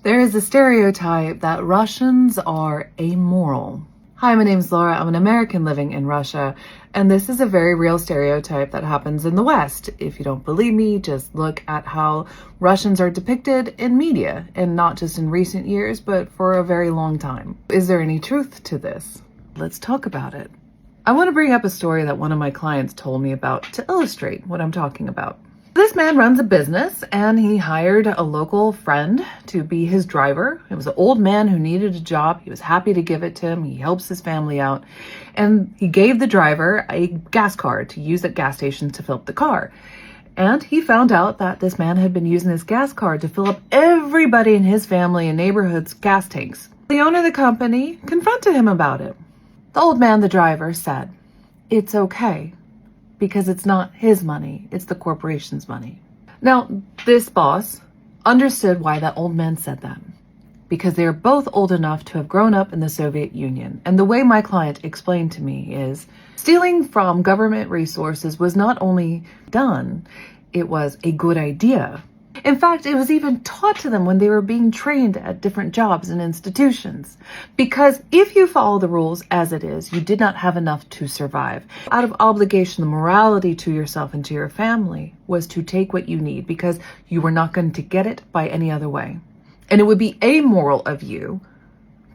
There is a stereotype that Russians are amoral. Hi, my name's Laura. I'm an American living in Russia, and this is a very real stereotype that happens in the West. If you don't believe me, just look at how Russians are depicted in media, and not just in recent years, but for a very long time. Is there any truth to this? Let's talk about it. I want to bring up a story that one of my clients told me about to illustrate what I'm talking about. This man runs a business and he hired a local friend to be his driver. It was an old man who needed a job. He was happy to give it to him. He helps his family out. And he gave the driver a gas card to use at gas stations to fill up the car. And he found out that this man had been using this gas card to fill up everybody in his family and neighborhood's gas tanks. The owner of the company confronted him about it. The old man, the driver, said, "It's okay. Because it's not his money, it's the corporation's money." Now, this boss understood why that old man said that. Because they are both old enough to have grown up in the Soviet Union. And the way my client explained to me is stealing from government resources was not only done, it was a good idea. In fact, it was even taught to them when they were being trained at different jobs and institutions. Because if you follow the rules as it is, you did not have enough to survive. Out of obligation, the morality to yourself and to your family was to take what you need because you were not going to get it by any other way. And it would be amoral of you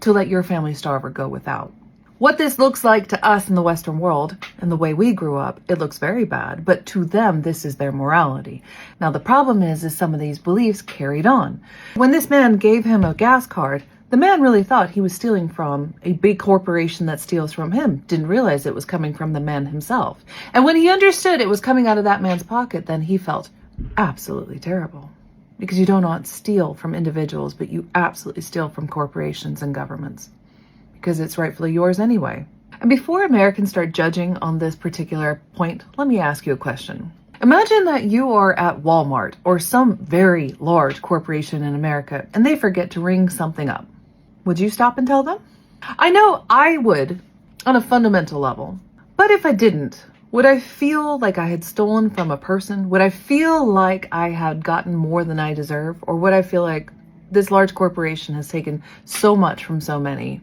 to let your family starve or go without. What this looks like to us in the Western world and the way we grew up, it looks very bad, but to them, this is their morality. Now, the problem is some of these beliefs carried on. When this man gave him a gas card, the man really thought he was stealing from a big corporation that steals from him, didn't realize it was coming from the man himself. And when he understood it was coming out of that man's pocket, then he felt absolutely terrible. Because you do not steal from individuals, but you absolutely steal from corporations and governments. Because it's rightfully yours anyway. And before Americans start judging on this particular point, let me ask you a question. Imagine that you are at Walmart or some very large corporation in America and they forget to ring something up. Would you stop and tell them? I know I would on a fundamental level. But if I didn't, would I feel like I had stolen from a person? Would I feel like I had gotten more than I deserve? Or would I feel like this large corporation has taken so much from so many?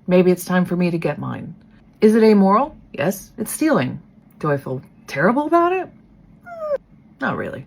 Maybe it's time for me to get mine. Is it amoral? Yes, it's stealing. Do I feel terrible about it? Not really.